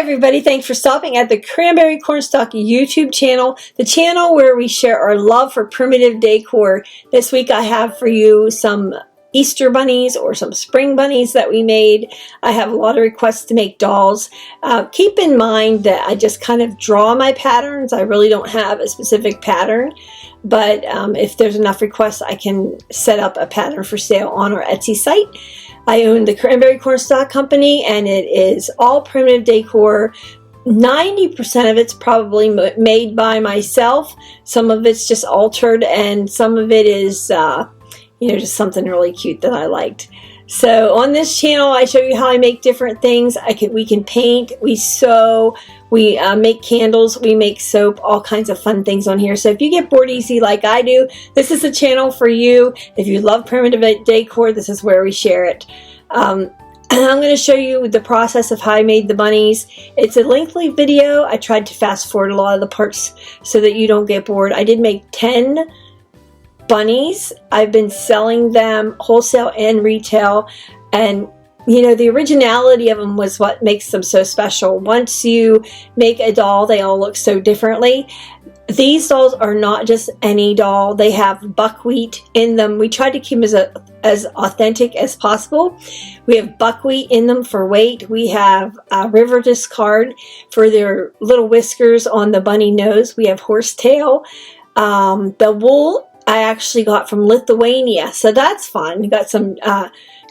everybody, thanks for stopping at the Cranberry Cornstalk YouTube channel, the channel where we share our love for primitive decor. This week I have for you some Easter bunnies or some spring bunnies that we made. I have a lot of requests to make dolls. Keep in mind that I just kind of draw my patterns. I really don't have a specific pattern, but if there's enough requests, I can set up a pattern for sale on our Etsy site. I own the Cranberry Cornstalk Company, and it is all primitive decor. 90% of it's probably made by myself. Some of it's just altered, and some of it is, just something really cute that I liked. So on this channel, I show you how I make different things. We can paint, we sew, we make candles, we make soap, all kinds of fun things on here. So if you get bored easy like I do, this is the channel for you. If you love primitive decor, this is where we share it. I'm going to show you the process of how I made the bunnies. It's a lengthy video. I tried to fast forward a lot of the parts so that you don't get bored. I did make 10 bunnies. I've been selling them wholesale and retail, and the originality of them was what makes them so special. Once you make a doll, they all look so differently. These dolls are not just any doll. They have buckwheat in them. We tried to keep them as authentic as possible. We have buckwheat in them for weight. We have river discard for their little whiskers on the bunny nose. We have horsetail. The wool I actually got from Lithuania, so that's fun. We got some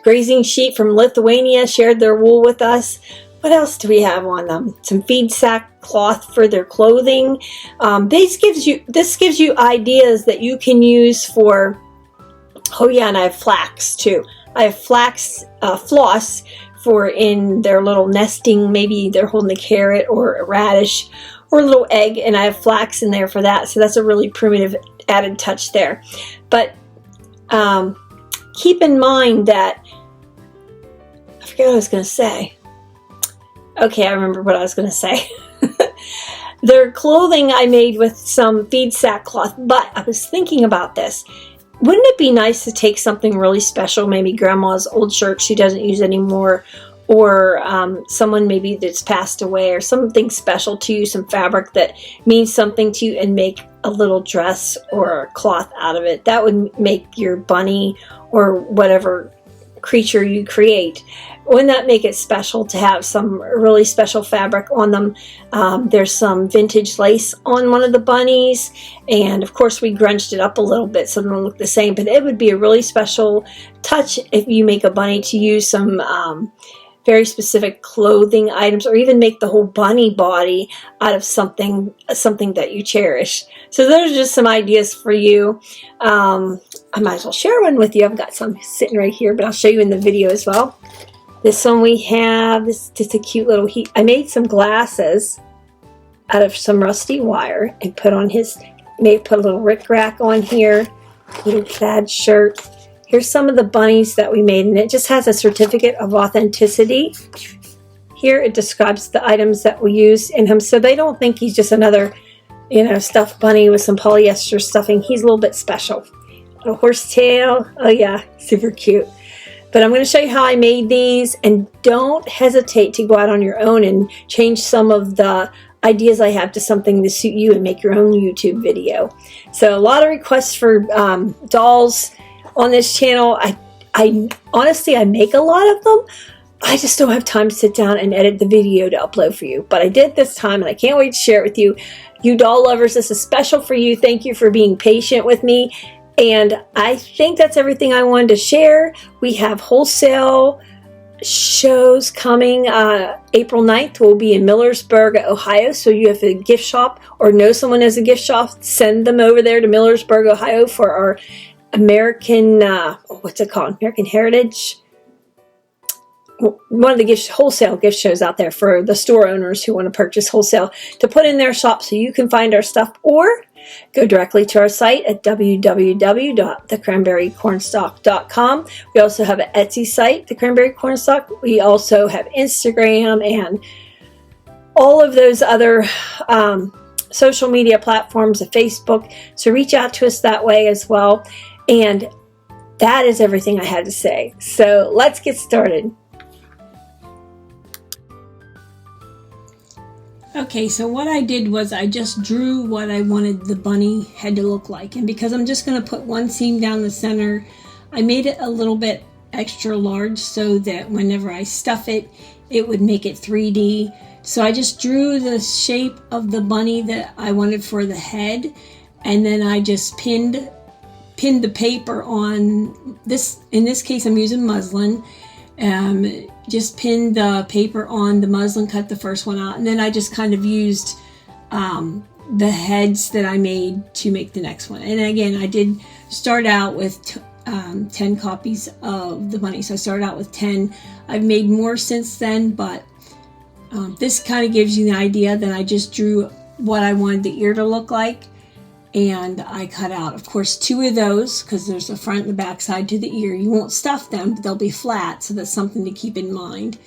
grazing sheep from Lithuania, shared their wool with us. What else do we have on them? Some feed sack cloth for their clothing. This gives you ideas that you can use for. Oh yeah, and I have flax too. I have flax floss for in their little nesting. Maybe they're holding a carrot or a radish or a little egg, and I have flax in there for that. So that's a really primitive added touch there. But keep in mind that I forget what I was going to say. Okay, I remember what I was going to say. Their clothing I made with some feed sack cloth, but I was thinking about this. Wouldn't it be nice to take something really special, maybe grandma's old shirt she doesn't use anymore, or someone maybe that's passed away, or something special to you, some fabric that means something to you, and make a little dress or cloth out of it? That would make your bunny or whatever creature you create. Wouldn't that make it special to have some really special fabric on them? There's some vintage lace on one of the bunnies, and of course we grunged it up a little bit so they don't look the same, but it would be a really special touch if you make a bunny to use some very specific clothing items, or even make the whole bunny body out of something that you cherish. So those are just some ideas for you. I might as well share one with you. I've got some sitting right here, but I'll show you in the video as well. This one we have, this is just a cute little I made some glasses out of some rusty wire and put on put a little rickrack on here, little plaid shirt. Here's some of the bunnies that we made, and it just has a certificate of authenticity. Here it describes the items that we use in him, so they don't think he's just another, stuffed bunny with some polyester stuffing. He's a little bit special. A horsetail. Oh yeah, super cute. But I'm going to show you how I made these, and don't hesitate to go out on your own and change some of the ideas I have to something to suit you and make your own YouTube video. So a lot of requests for dolls on this channel. I honestly, I make a lot of them. I just don't have time to sit down and edit the video to upload for you. But I did this time, and I can't wait to share it with you. You doll lovers, this is special for you. Thank you for being patient with me. And I think that's everything I wanted to share. We have wholesale shows coming. April 9th we'll be in Millersburg, Ohio. So you have a gift shop or know someone has a gift shop, send them over there to Millersburg, Ohio for our American, what's it called? American Heritage. One of the wholesale gift shows out there for the store owners who want to purchase wholesale to put in their shop so you can find our stuff, or go directly to our site at www.thecranberrycornstalk.com. We also have an Etsy site, The Cranberry Cornstalk. We also have Instagram and all of those other social media platforms, of Facebook. So reach out to us that way as well. And that is everything I had to say. So let's get started. Okay, so what I did was I just drew what I wanted the bunny head to look like. And because I'm just going to put one seam down the center, I made it a little bit extra large so that whenever I stuff it, it would make it 3D. So I just drew the shape of the bunny that I wanted for the head, and then I just pinned the paper on this. In this case, I'm using muslin. Just pinned the paper on the muslin, cut the first one out, and then I just kind of used the heads that I made to make the next one. And again, I did start out with 10 copies of the bunny, so I started out with 10. I've made more since then, but this kind of gives you the idea that I just drew what I wanted the ear to look like, and I cut out, of course, 2 of those because there's a front and a back side to the ear. You won't stuff them, but they'll be flat, so that's something to keep in mind.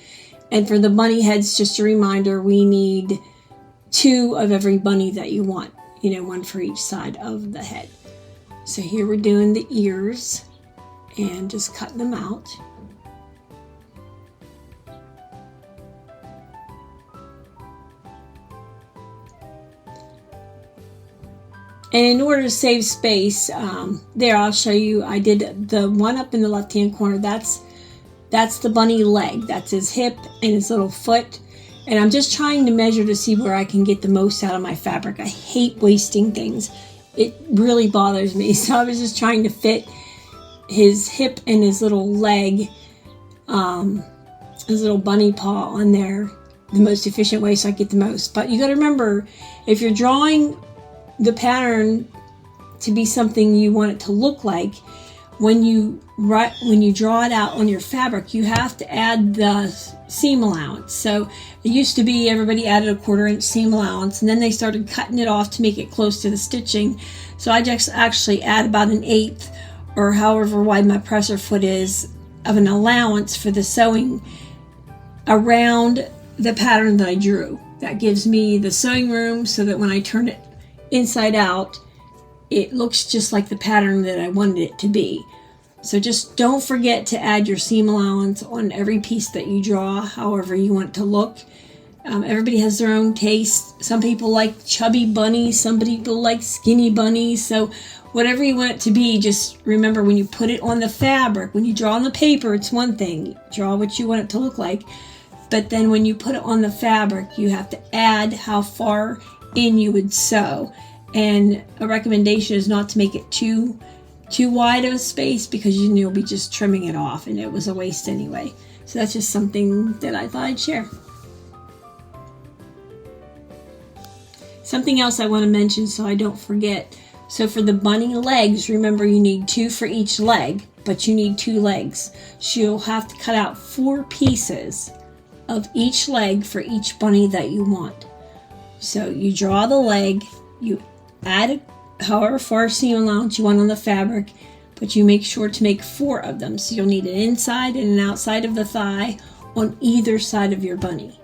And for the bunny heads, just a reminder, we need 2 of every bunny that you want, one for each side of the head. So here we're doing the ears and just cutting them out. And in order to save space, there I'll show you, I did the one up in the left hand corner. That's the bunny leg. That's his hip and his little foot. And I'm just trying to measure to see where I can get the most out of my fabric. I hate wasting things. It really bothers me. So I was just trying to fit his hip and his little leg, his little bunny paw on there the most efficient way so I get the most. But you got to remember, if you're drawing the pattern to be something you want it to look like, when you draw it out on your fabric, you have to add the seam allowance. So it used to be everybody added a 1/4 inch seam allowance, and then they started cutting it off to make it close to the stitching. So I just actually add about 1/8 or however wide my presser foot is of an allowance for the sewing around the pattern that I drew. That gives me the sewing room so that when I turn it inside out, it looks just like the pattern that I wanted it to be. So just don't forget to add your seam allowance on every piece that you draw, however you want it to look. Everybody has their own taste. Some people like chubby bunnies, some people like skinny bunnies. So whatever you want it to be, just remember when you put it on the fabric, when you draw on the paper, it's one thing. Draw what you want it to look like. But then when you put it on the fabric, you have to add how far in you would sew. And a recommendation is not to make it too wide of a space, because you'll be just trimming it off and it was a waste anyway. So that's just something that I thought I'd share. Something else I want to mention so I don't forget. So for the bunny legs, remember you need 2 for each leg, but you need 2 legs. So you'll have to cut out 4 pieces of each leg for each bunny that you want. So you draw the leg, you add however far seam allowance you want on the fabric, but you make sure to make 4 of them. So you'll need an inside and an outside of the thigh on either side of your bunny.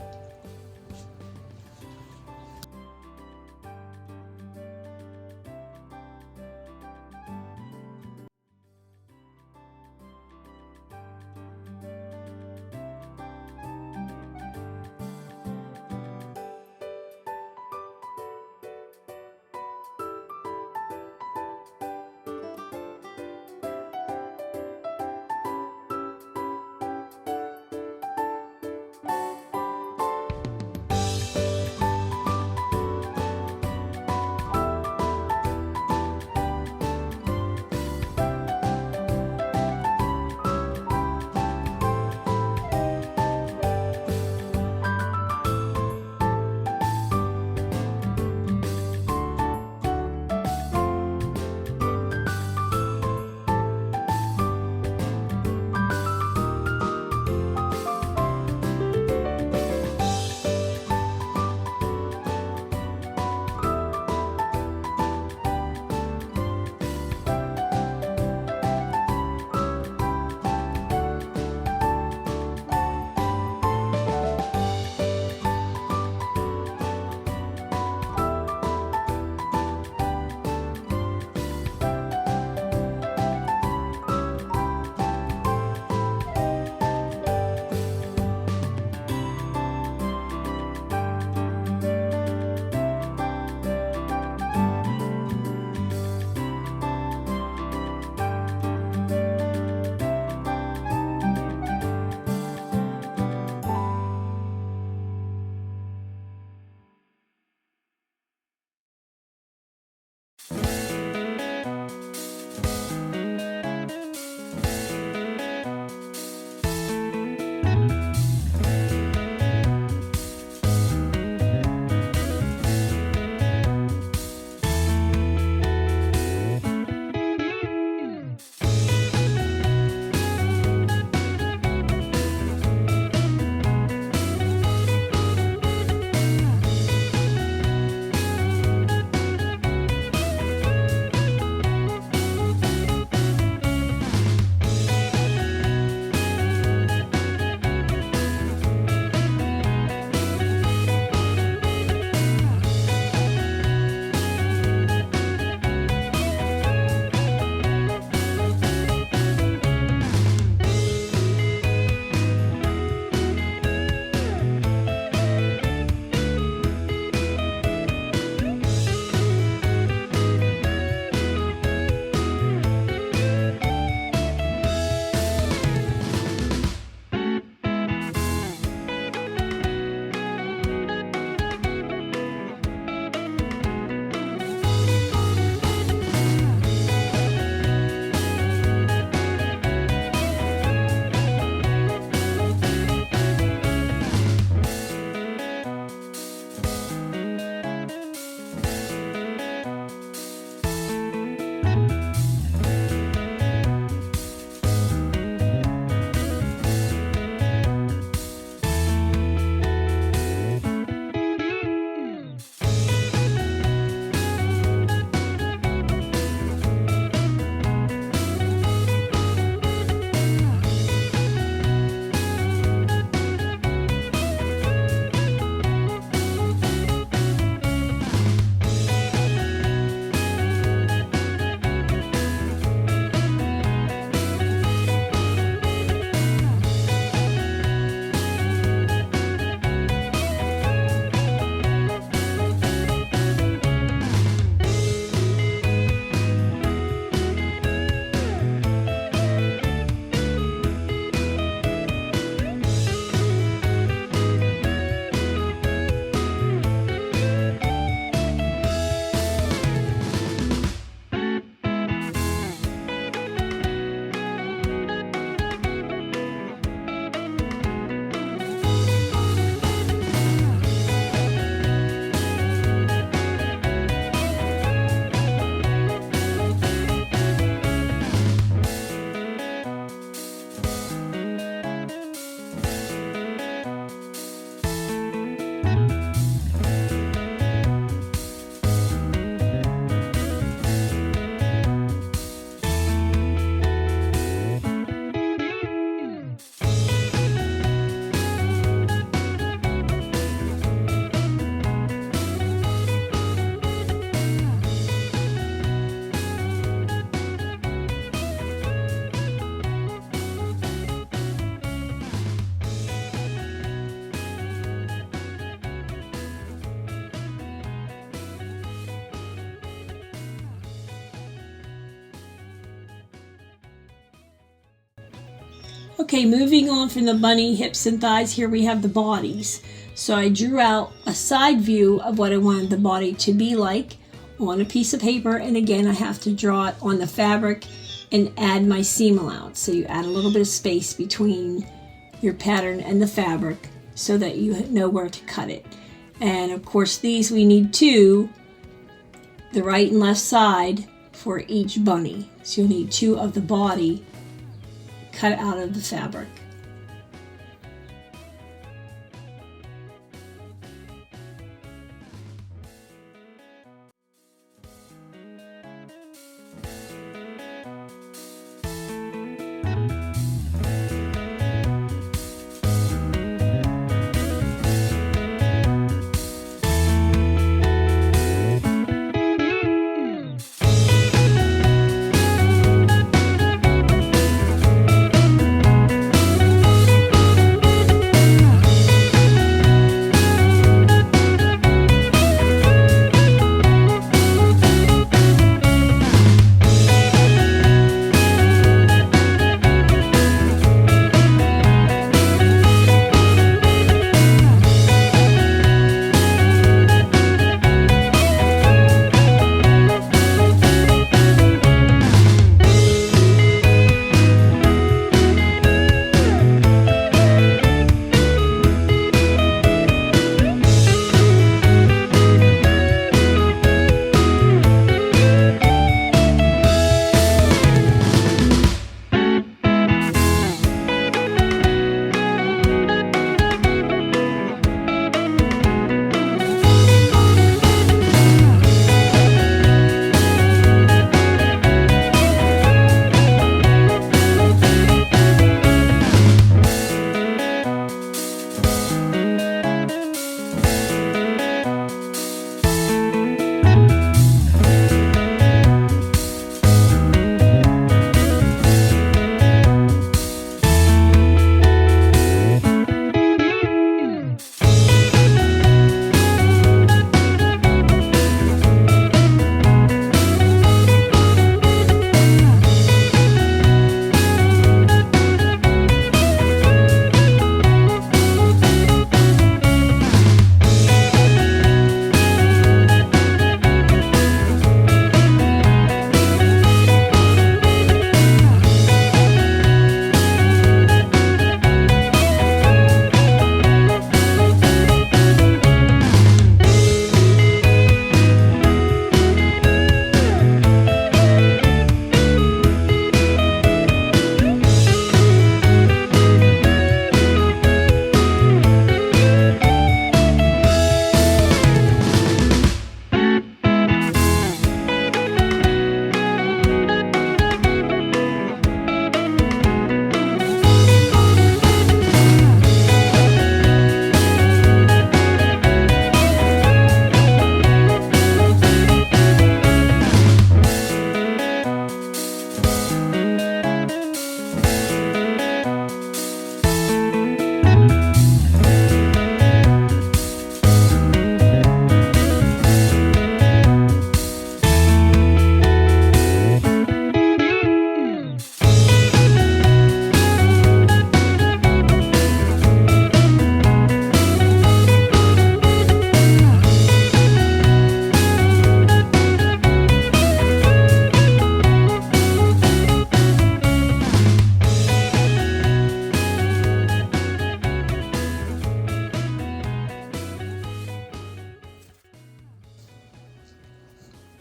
Okay, moving on from the bunny hips and thighs, here we have the bodies. So I drew out a side view of what I wanted the body to be like on a piece of paper, and again I have to draw it on the fabric and add my seam allowance. So you add a little bit of space between your pattern and the fabric so that you know where to cut it. And of course these we need two, the right and left side for each bunny. So you'll need two of the body cut out of the fabric.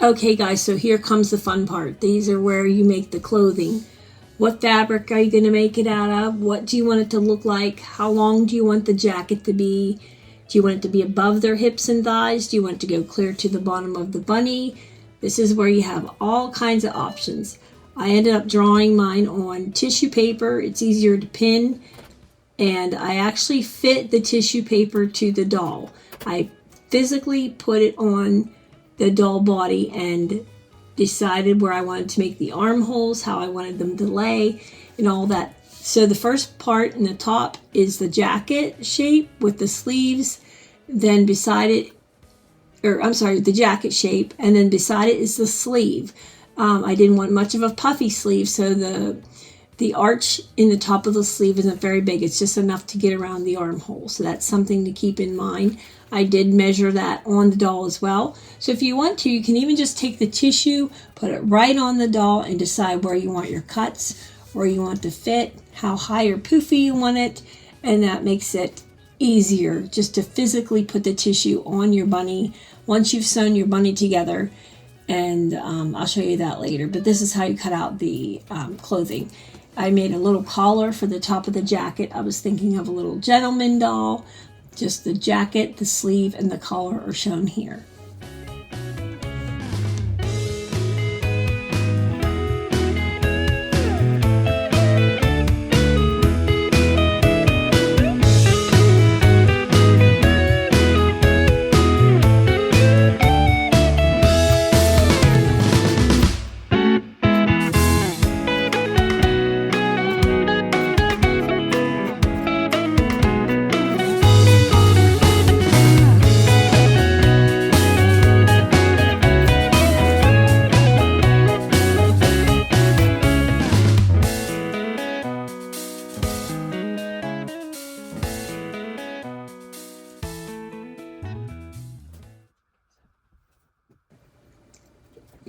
Okay guys, so here comes the fun part. These are where you make the clothing. What fabric are you going to make it out of? What do you want it to look like? How long do you want the jacket to be? Do you want it to be above their hips and thighs? Do you want it to go clear to the bottom of the bunny? This is where you have all kinds of options. I ended up drawing mine on tissue paper. It's easier to pin. And I actually fit the tissue paper to the doll. I physically put it on the doll body and decided where I wanted to make the armholes, how I wanted them to lay, and all that. So the first part in the top is the jacket shape with the sleeves. Then beside it, the jacket shape, and then beside it is the sleeve. I didn't want much of a puffy sleeve, so the the arch in the top of the sleeve isn't very big. It's just enough to get around the armhole. So that's something to keep in mind. I did measure that on the doll as well. So if you want to, you can even just take the tissue, put it right on the doll, and decide where you want your cuts, where you want to fit, how high or poofy you want it, and that makes it easier just to physically put the tissue on your bunny once you've sewn your bunny together. And I'll show you that later. But this is how you cut out the clothing. I made a little collar for the top of the jacket. I was thinking of a little gentleman doll. Just the jacket, the sleeve, and the collar are shown here.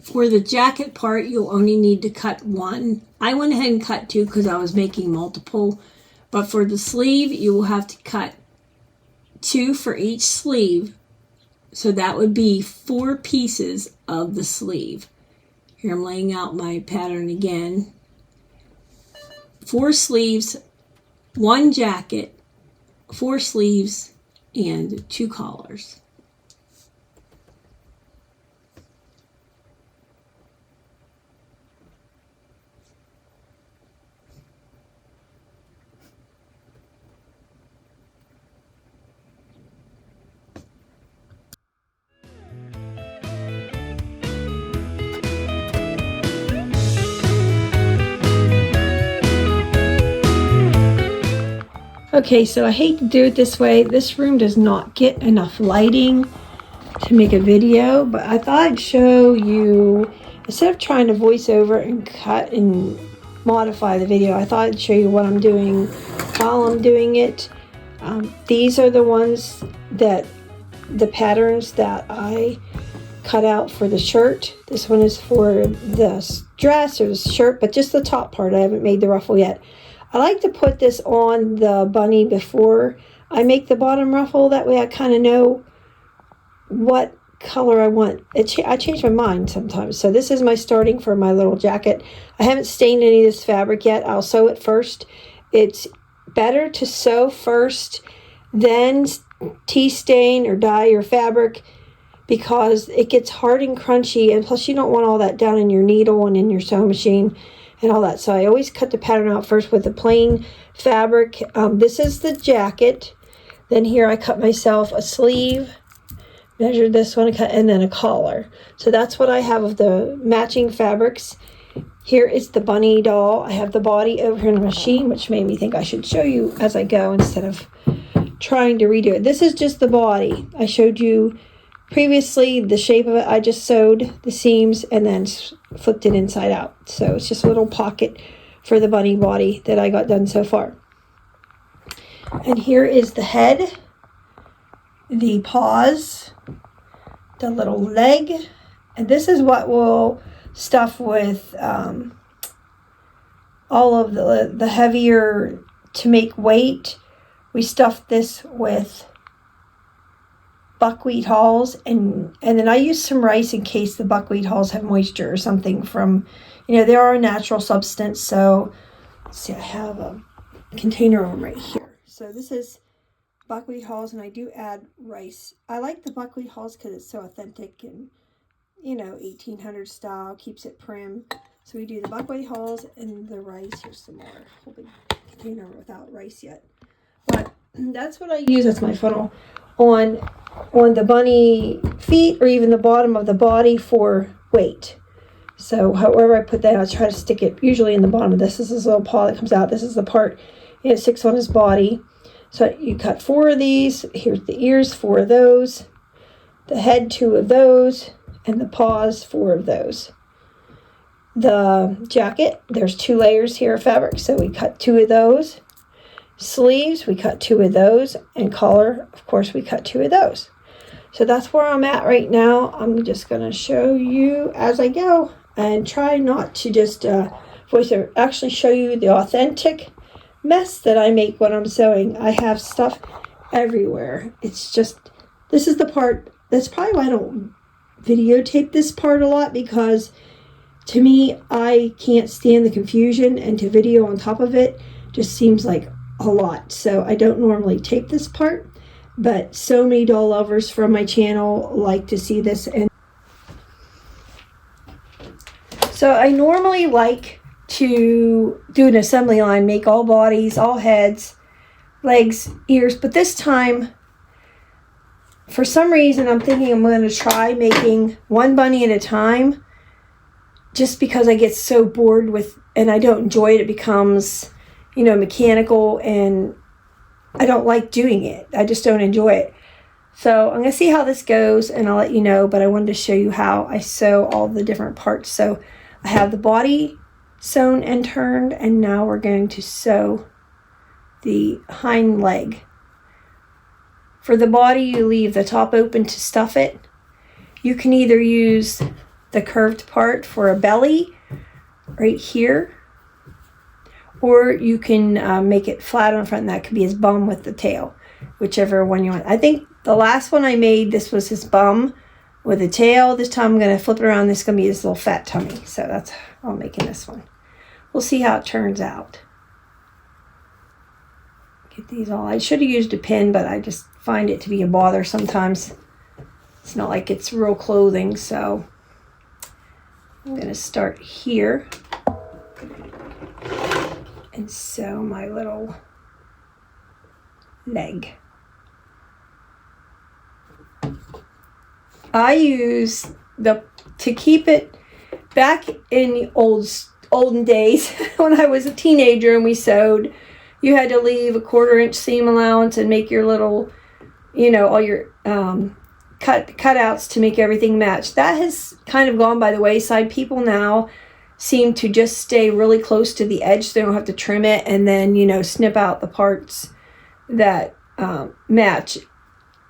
For the jacket part, you'll only need to cut one. I went ahead and cut two because I was making multiple. But for the sleeve, you will have to cut two for each sleeve. So that would be 4 pieces of the sleeve. Here I'm laying out my pattern again. 4 sleeves, 1 jacket, 4 sleeves, and 2 collars. Okay, so I hate to do it this way. This room does not get enough lighting to make a video, but I thought I'd show you, instead of trying to voice over and cut and modify the video, I thought I'd show you what I'm doing while I'm doing it. These are the ones that, the patterns that I cut out for the shirt. This one is for the dress or the shirt, but just the top part. I haven't made the ruffle yet. I like to put this on the bunny before I make the bottom ruffle. That way I kind of know what color I want. I change my mind sometimes. So this is my starting for my little jacket. I haven't stained any of this fabric yet. I'll sew it first. It's better to sew first, then tea stain or dye your fabric, because it gets hard and crunchy, and plus you don't want all that down in your needle and in your sewing machine and all that. So I always cut the pattern out first with the plain fabric. This is the jacket. Then here I cut myself a sleeve, measured this one, and then a collar. So that's what I have of the matching fabrics. Here is the bunny doll. I have the body over here in the machine, which made me think I should show you as I go instead of trying to redo it. This is just the body. I showed you previously the shape of it. I just sewed the seams and then flipped it inside out. So it's just a little pocket for the bunny body that I got done so far. And here is the head, the paws, the little leg, and this is what we'll stuff with all of the heavier to make weight. We stuffed this with buckwheat hulls, and then I use some rice in case the buckwheat hulls have moisture or something from, they are a natural substance. So let's see, I have a container on right here. So this is buckwheat hulls, and I do add rice. I like the buckwheat hulls because it's so authentic and 1800 style, keeps it prim. So we do the buckwheat hulls and the rice. Here's some more, whole big container without rice yet. But that's what I use as my funnel on the bunny feet, or even the bottom of the body for weight. So however I put that, I try to stick it usually in the bottom of this. This is a little paw that comes out. This is the part it sticks on his body. So you cut 4 of these. Here's the ears, 4 of those. The head, 2 of those. And the paws, 4 of those. The jacket, there's 2 layers here of fabric, so we cut 2 of those. Sleeves, we cut 2 of those, and collar, of course, we cut 2 of those. So that's where I'm at right now. I'm just going to show you as I go and try not to just actually show you the authentic mess that I make when I'm sewing. I have stuff everywhere. It's just, this is the part, that's probably why I don't videotape this part a lot, because to me, I can't stand the confusion, and to video on top of it just seems like a lot. So I don't normally tape this part, but so many doll lovers from my channel like to see this. And so I normally like to do an assembly line, make all bodies, all heads, legs, ears, but this time for some reason I'm thinking I'm going to try making one bunny at a time, just because I get so bored with, and I don't enjoy it. It becomes, you know, mechanical, and I don't like doing it. I just don't enjoy it. So I'm going to see how this goes, and I'll let you know, but I wanted to show you how I sew all the different parts. So I have the body sewn and turned, and now we're going to sew the hind leg. For the body, you leave the top open to stuff it. You can either use the curved part for a belly right here, or you can make it flat on the front, and that could be his bum with the tail, whichever one you want. I think the last one I made, this was his bum with a tail. This time I'm going to flip it around. This is going to be his little fat tummy. So that's how I'm making this one. We'll see how it turns out. Get these all. I should have used a pin, but I just find it to be a bother sometimes. It's not like it's real clothing, so I'm going to start here and sew my little leg. I use to keep it back in the olden days when I was a teenager and we sewed, you had to leave a 1/4 inch seam allowance and make your little, you know, all your cutouts to make everything match. That has kind of gone by the wayside. People now seem to just stay really close to the edge so they don't have to trim it, and then, you know, snip out the parts that match.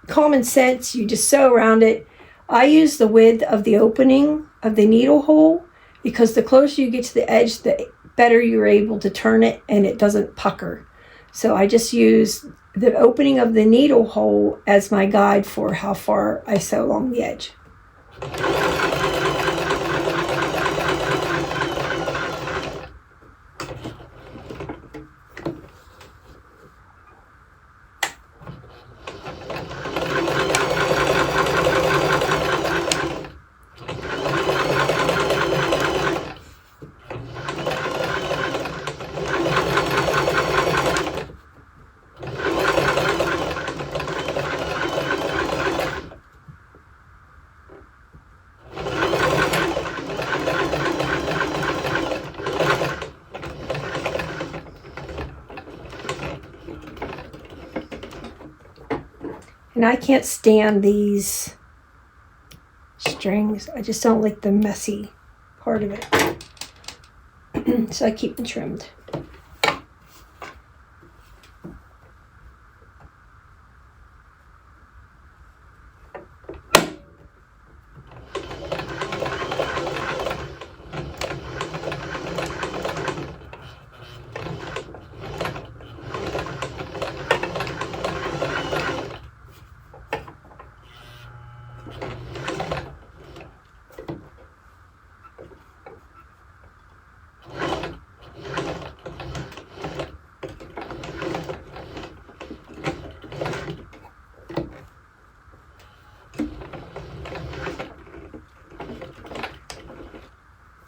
Common sense, you just sew around it. I use the width of the opening of the needle hole, because the closer you get to the edge, the better you're able to turn it and it doesn't pucker. So I just use the opening of the needle hole as my guide for how far I sew along the edge. And I can't stand these strings. I just don't like the messy part of it. So I keep them trimmed.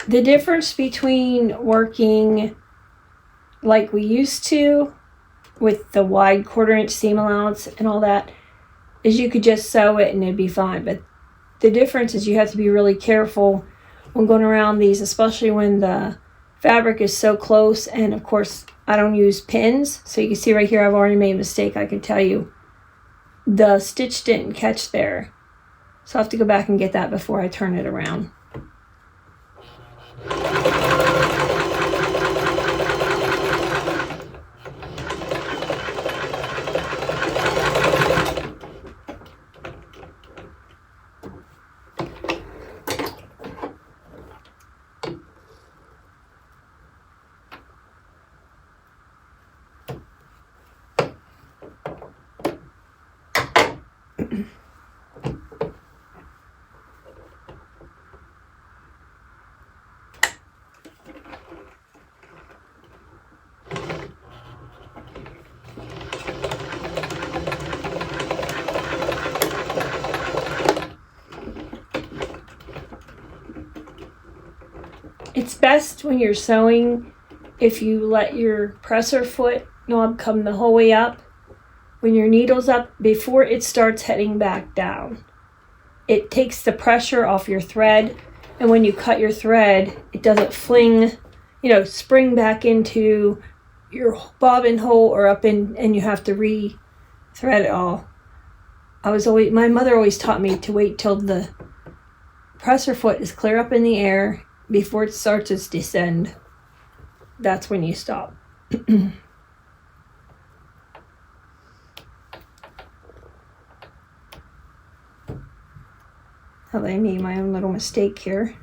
The difference between working like we used to with the wide 1/4 inch seam allowance and all that is you could just sew it and it'd be fine. But the difference is you have to be really careful when going around these, especially when the fabric is so close. And of course, I don't use pins. So you can see right here, I've already made a mistake. I can tell you the stitch didn't catch there. So I have to go back and get that before I turn it around. It's best when you're sewing if you let your presser foot knob come the whole way up when your needle's up before it starts heading back down. It takes the pressure off your thread, and when you cut your thread, it doesn't fling, spring back into your bobbin hole or up in, and you have to re-thread it all. My mother always taught me to wait till the presser foot is clear up in the air before it starts its descend. That's when you stop. I made my own little mistake here.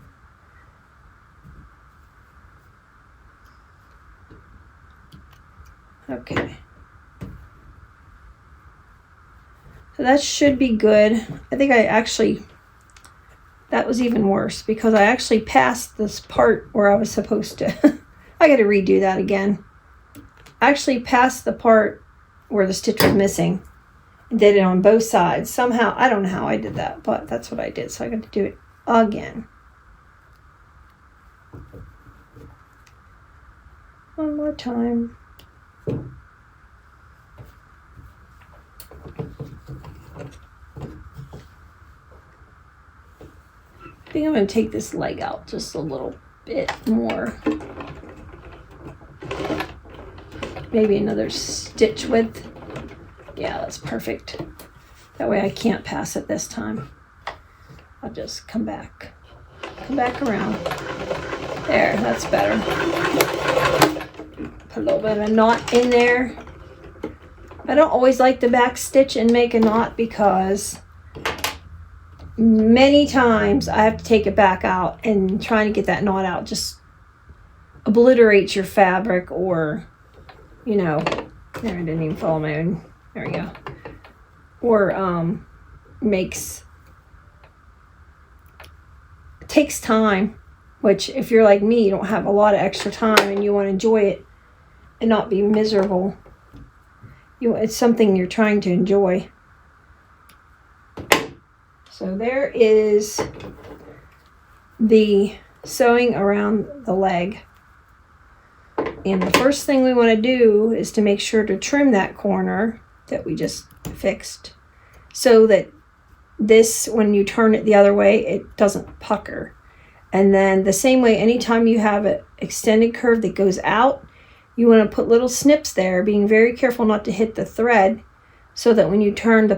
Okay. So that should be good. I think that was even worse because I actually passed this part where I was supposed to. I got to redo that again. I actually passed the part where the stitch was missing. Did it on both sides. Somehow, I don't know how I did that, but that's what I did. So I got to do it again. One more time. I think I'm going to take this leg out just a little bit more. Maybe another stitch width. Yeah, that's perfect. That way I can't pass it this time. I'll just come back around. There, that's better. Put a little bit of a knot in there. I don't always like to back stitch and make a knot because many times I have to take it back out, and trying to get that knot out just obliterates your fabric, or, there, I didn't even follow my own. There we go. Or takes time, which if you're like me, you don't have a lot of extra time and you want to enjoy it and not be miserable. It's something you're trying to enjoy. So there is the sewing around the leg. And the first thing we want to do is to make sure to trim that corner that we just fixed, so that this, when you turn it the other way, it doesn't pucker. And then the same way, anytime you have an extended curve that goes out, you want to put little snips there, being very careful not to hit the thread, so that when you turn, the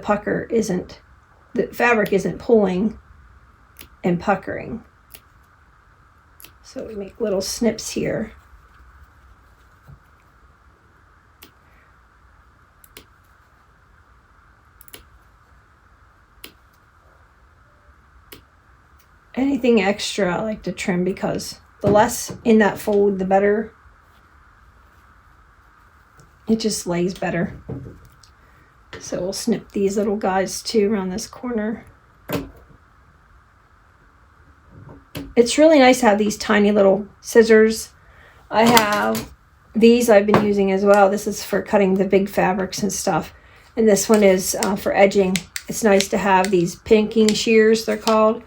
fabric isn't pulling and puckering. So we make little snips here. Anything extra I like to trim, because the less in that fold, the better. It just lays better. So we'll snip these little guys too around this corner. It's really nice to have these tiny little scissors. I have these I've been using as well. This is for cutting the big fabrics and stuff. And this one is for edging. It's nice to have these pinking shears, they're called,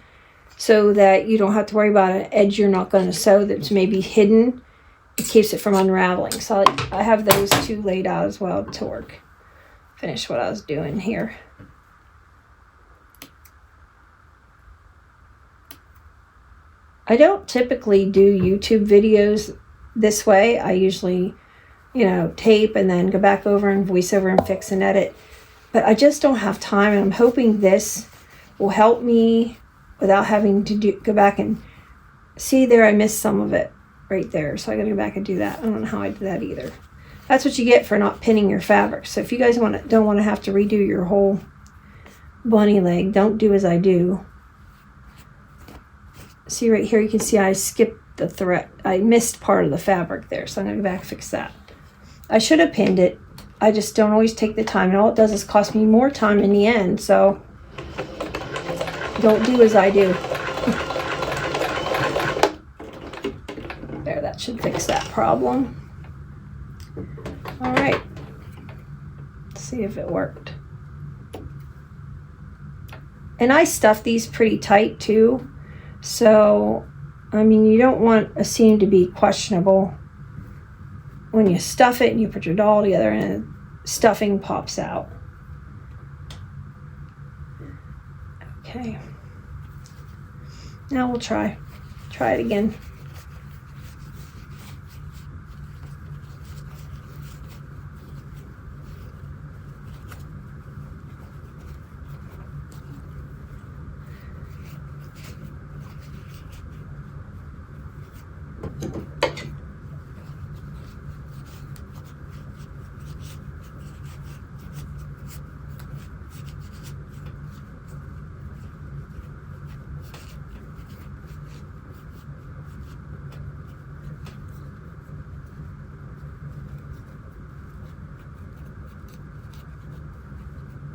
so that you don't have to worry about an edge you're not going to sew that's maybe hidden. It keeps it from unraveling. So I have those two laid out as well to finish what I was doing here. I don't typically do YouTube videos this way. I usually, tape and then go back over and voice over and fix and edit. But I just don't have time, and I'm hoping this will help me without having to go back and see there. I missed some of it right there, so I gotta go back and do that. I don't know how I did that either. That's what you get for not pinning your fabric. So if you guys don't want to have to redo your whole bunny leg, don't do as I do. See right here, you can see I skipped the thread. I missed part of the fabric there, so I'm gonna go back and fix that. I should have pinned it. I just don't always take the time, and all it does is cost me more time in the end. So don't do as I do. There, that should fix that problem. All right, let's see if it worked. And I stuff these pretty tight too, so I mean, you don't want a seam to be questionable when you stuff it and you put your doll together and stuffing pops out. Okay, now we'll try it again.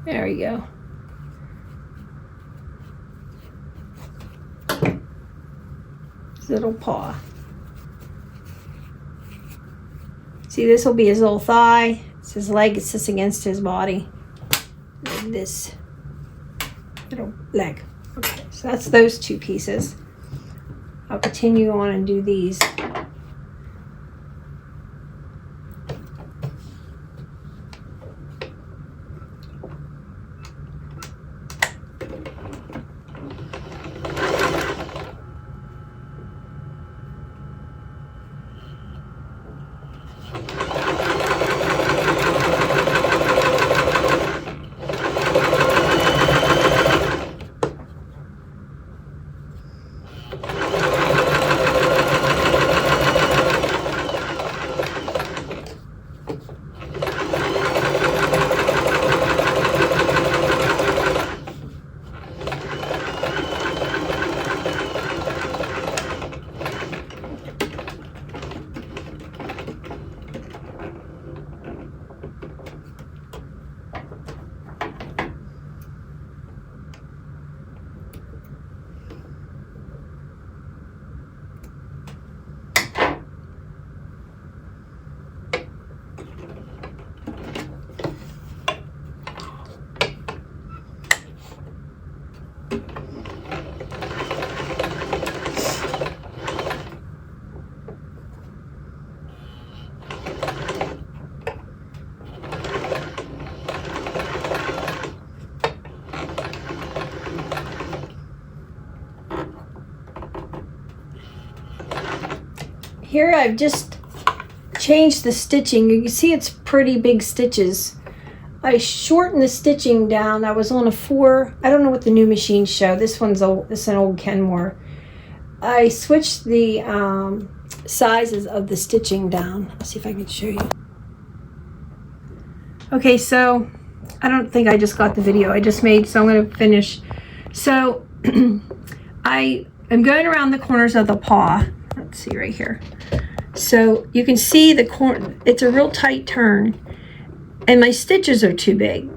There we go. His little paw. See, this will be his little thigh. It's his leg. It's just against his body. And this little leg. Okay, so that's those two pieces. I'll continue on and do these. Here I've just changed the stitching. You can see it's pretty big stitches. I shortened the stitching down. I was on a 4. I don't know what the new machines show. This one's old. This is an old Kenmore. I switched the sizes of the stitching down. Let's see if I can show you. Okay, so I don't think I just got the video I just made, so I'm going to finish. So I am going around the corners of the paw. Let's see right here. So you can see the corner. It's a real tight turn, and my stitches are too big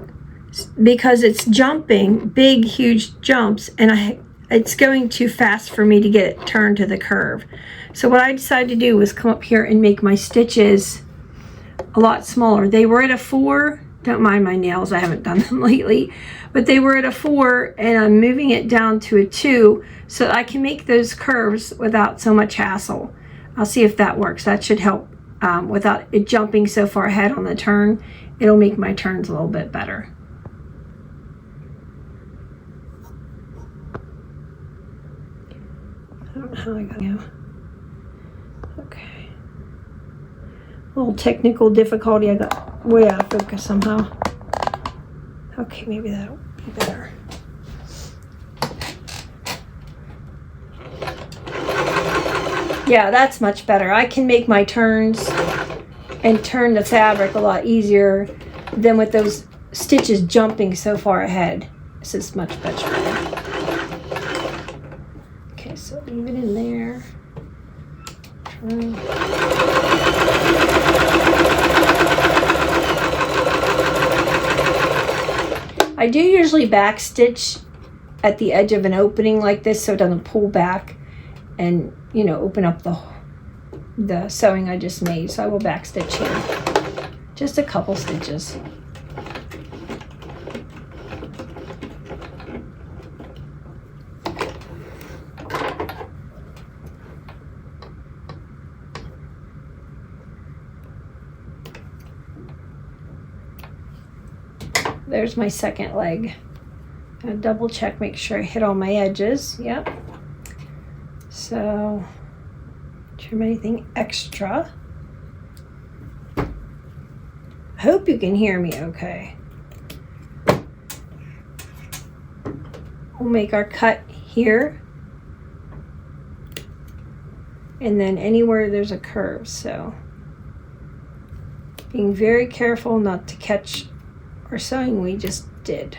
because it's jumping big, huge jumps, and it's going too fast for me to get it turned to the curve. So what I decided to do was come up here and make my stitches a lot smaller. They were at a 4. Don't mind my nails, I haven't done them lately, but they were at a 4, and I'm moving it down to a 2 so that I can make those curves without so much hassle. I'll see if that works. That should help without it jumping so far ahead on the turn. It'll make my turns a little bit better. I don't know how I got to go. Okay. A little technical difficulty. I got way out of focus somehow. Okay, maybe that'll be better. Yeah, that's much better. I can make my turns and turn the fabric a lot easier than with those stitches jumping so far ahead. This is much better. Okay, so leave it in there. Turn. I do usually back stitch at the edge of an opening like this so it doesn't pull back and, you know, open up the the sewing I just made. So I will back stitch here. Just a couple stitches. There's my second leg. I'll double check, make sure I hit all my edges. Yep. So, trim anything extra. I hope you can hear me okay. We'll make our cut here. And then anywhere there's a curve, so being very careful not to catch our sewing we just did.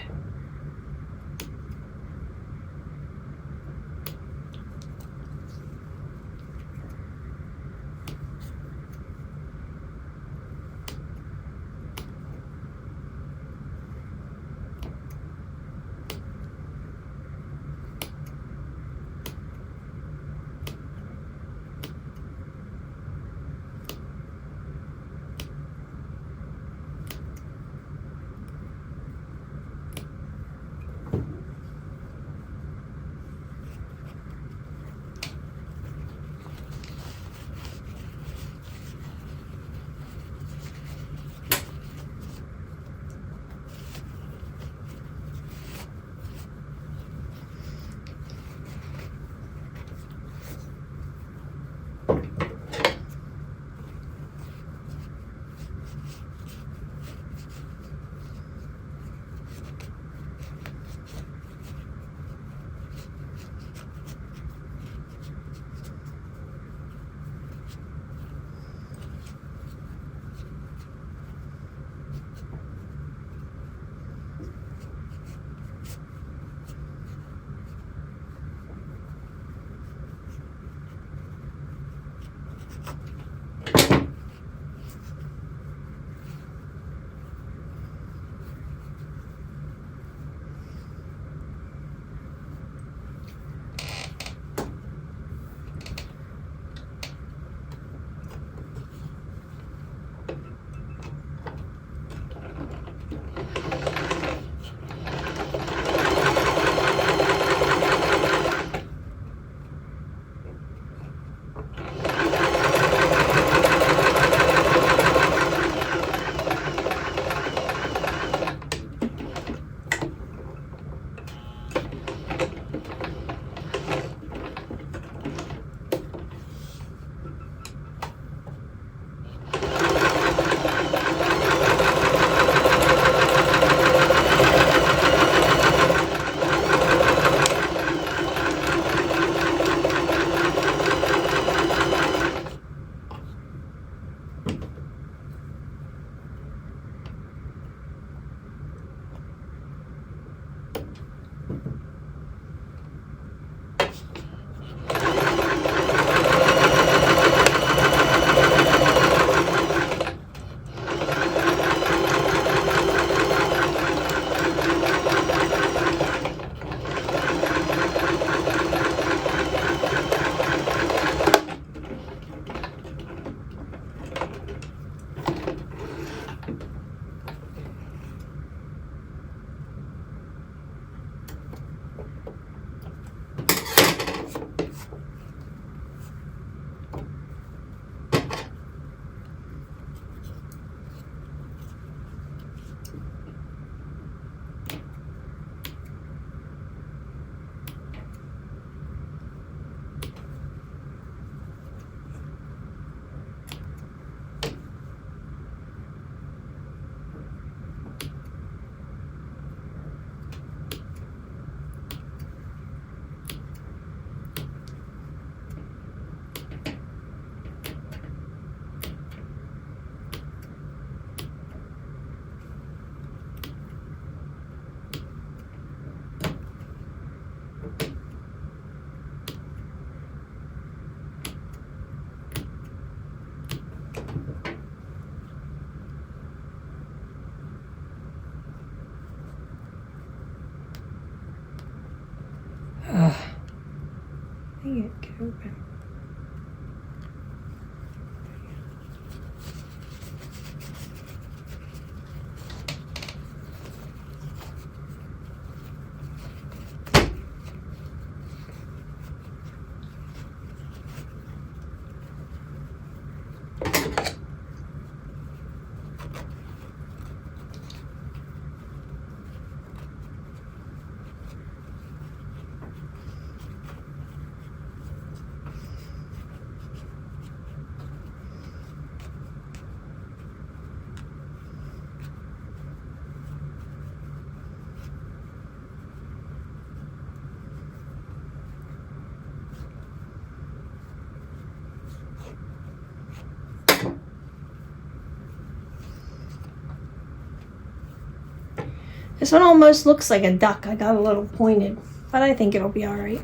This one almost looks like a duck. I got a little pointed, but I think it'll be all right.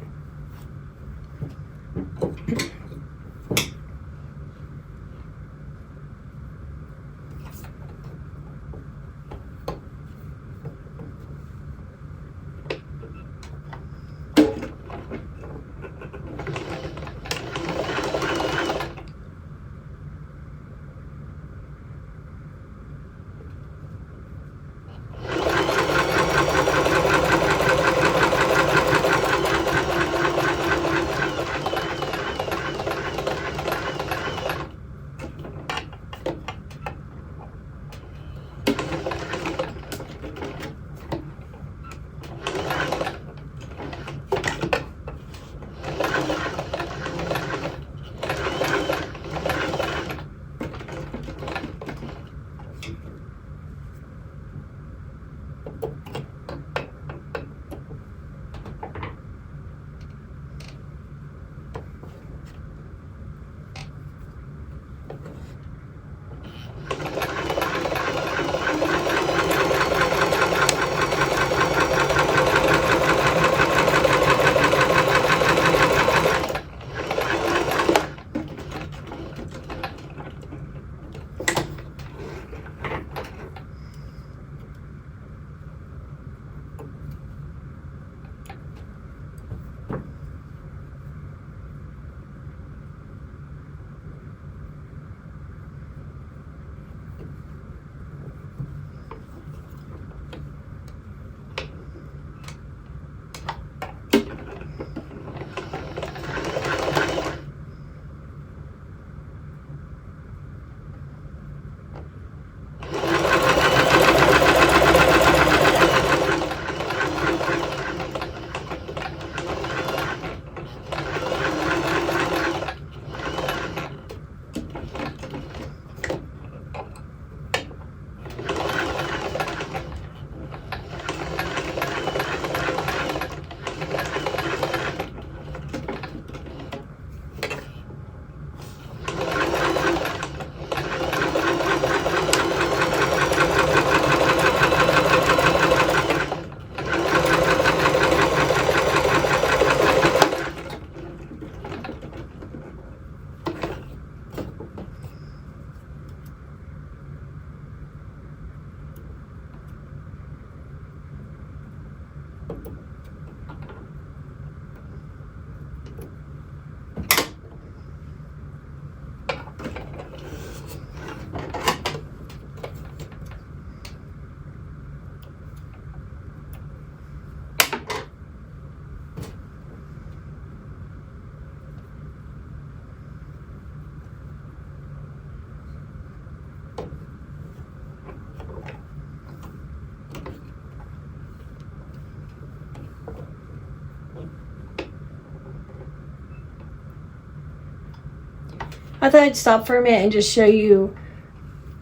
I thought I'd stop for a minute and just show you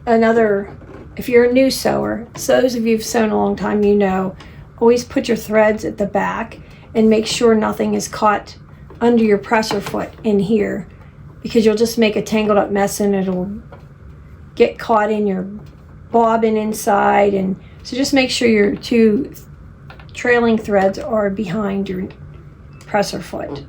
another, if you're a new sewer, so those of you who've sewn a long time, you know, always put your threads at the back and make sure nothing is caught under your presser foot in here, because you'll just make a tangled up mess and it'll get caught in your bobbin inside. And so just make sure your two trailing threads are behind your presser foot.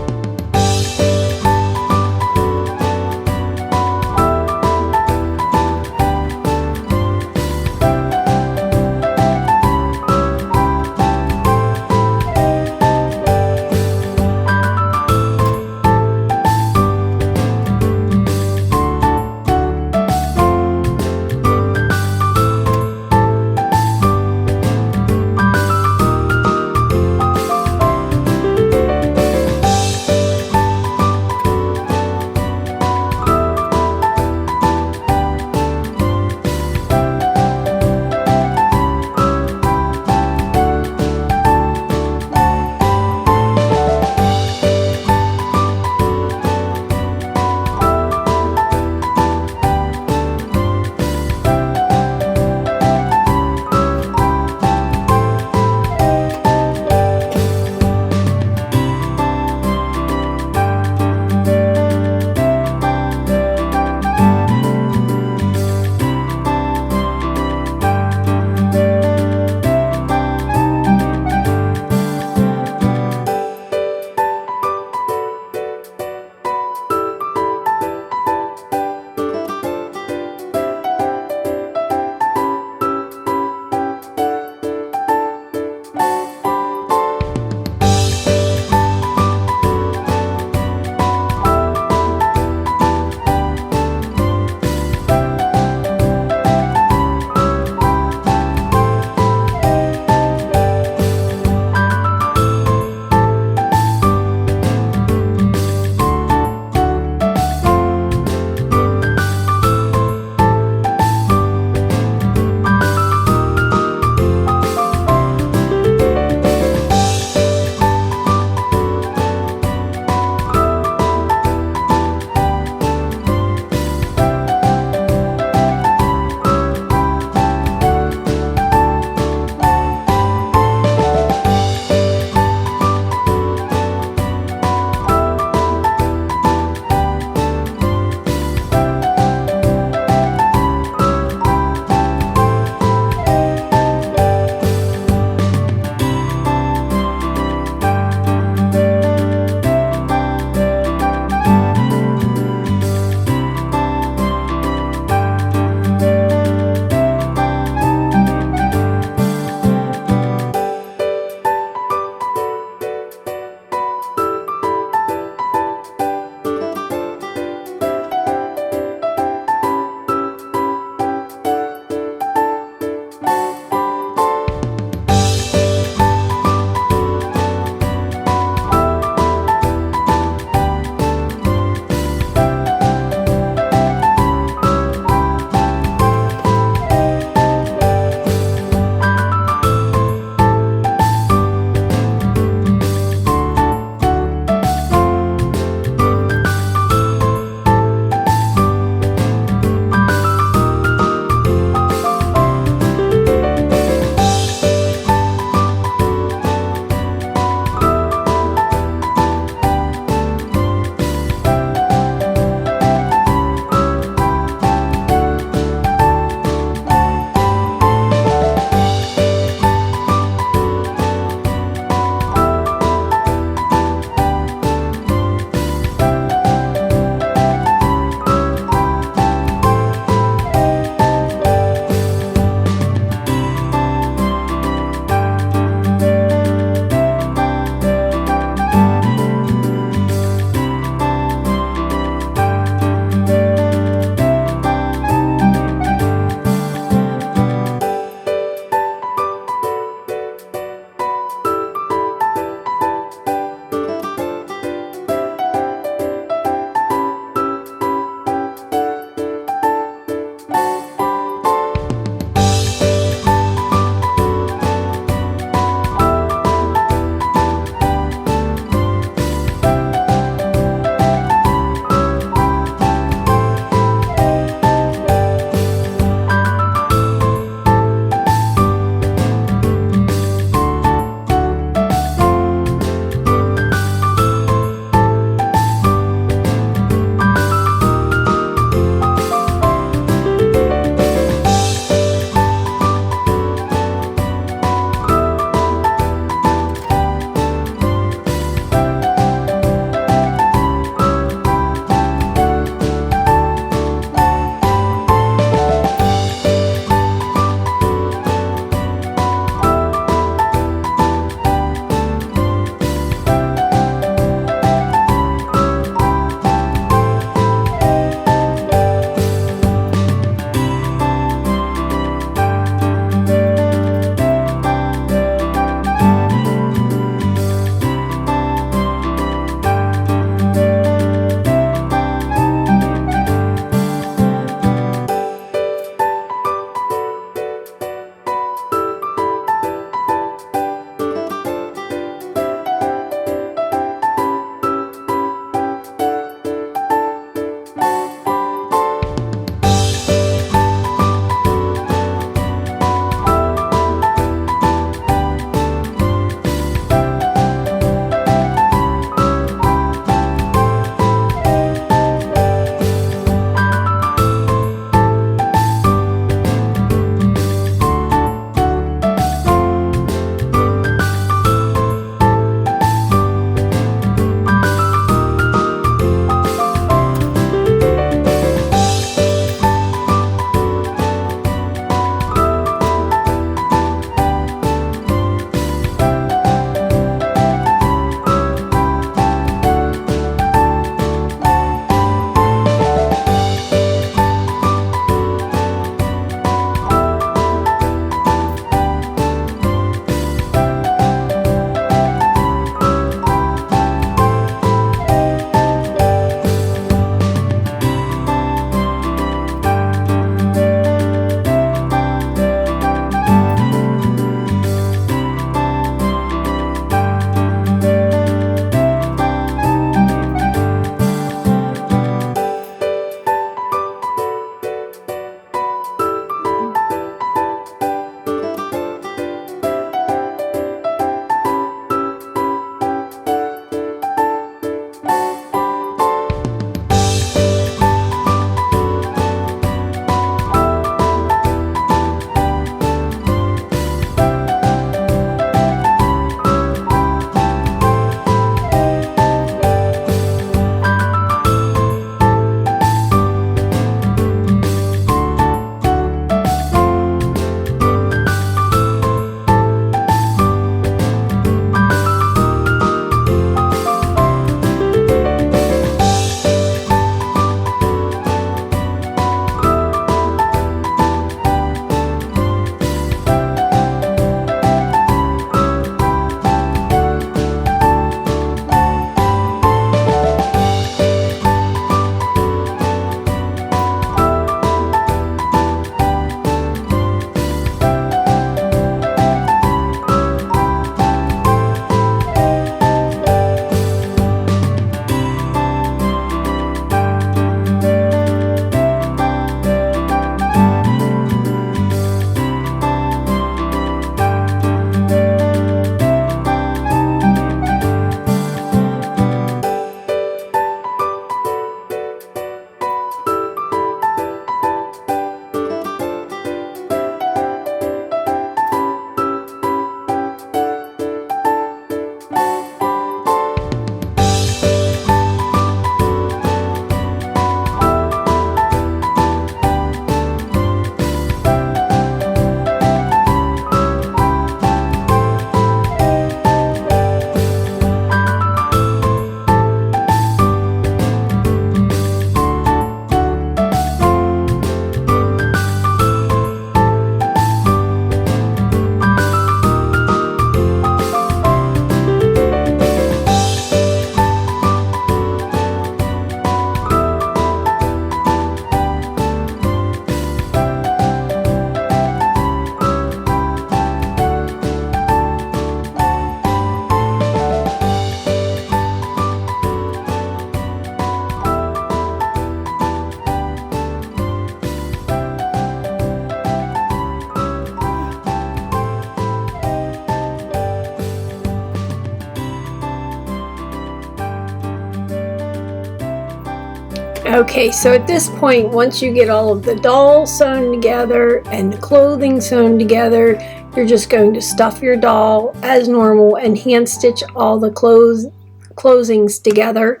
Okay, so at this point, once you get all of the doll sewn together and the clothing sewn together, you're just going to stuff your doll as normal and hand stitch all the closings together.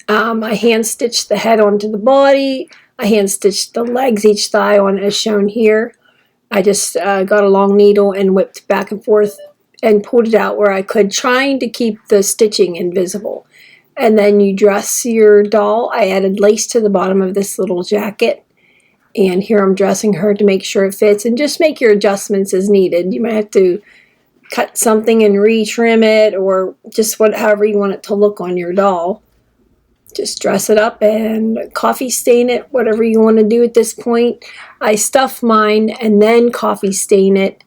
I hand stitched the head onto the body. I hand stitched the legs, each thigh on as shown here. I just got a long needle and whipped back and forth and pulled it out where I could, trying to keep the stitching invisible. And then you dress your doll. I added lace to the bottom of this little jacket. And here I'm dressing her to make sure it fits. And just make your adjustments as needed. You might have to cut something and retrim it, or just however you want it to look on your doll. Just dress it up and coffee stain it, whatever you want to do at this point. I stuff mine and then coffee stain it,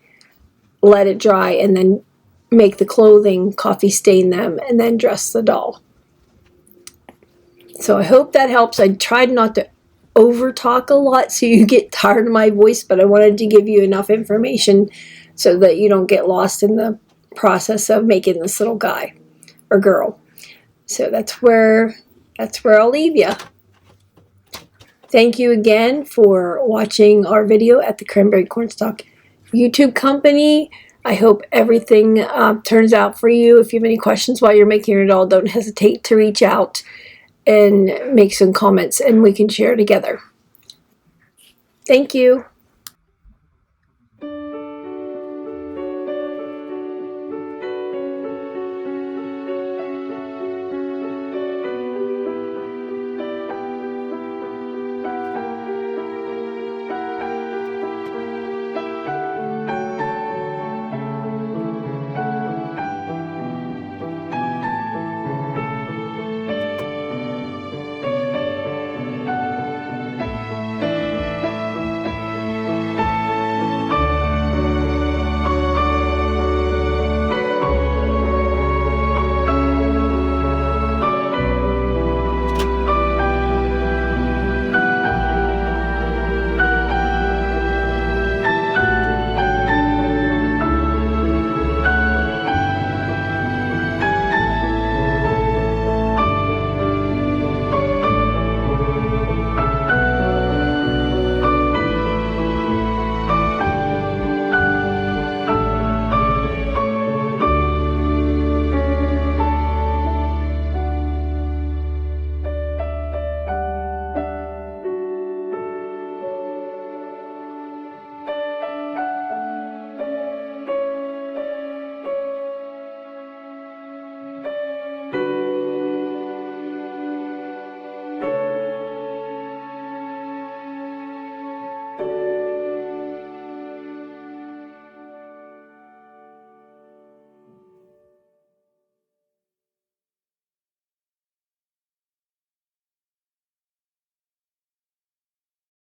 let it dry, and then make the clothing, coffee stain them, and then dress the doll. So I hope that helps. I tried not to over talk a lot so you get tired of my voice, but I wanted to give you enough information so that you don't get lost in the process of making this little guy or girl. So that's where I'll leave you. Thank you again for watching our video at the Cranberry Cornstalk YouTube company. I hope everything turns out for you. If you have any questions while you're making your doll, don't hesitate to reach out and make some comments, and we can share together. Thank you.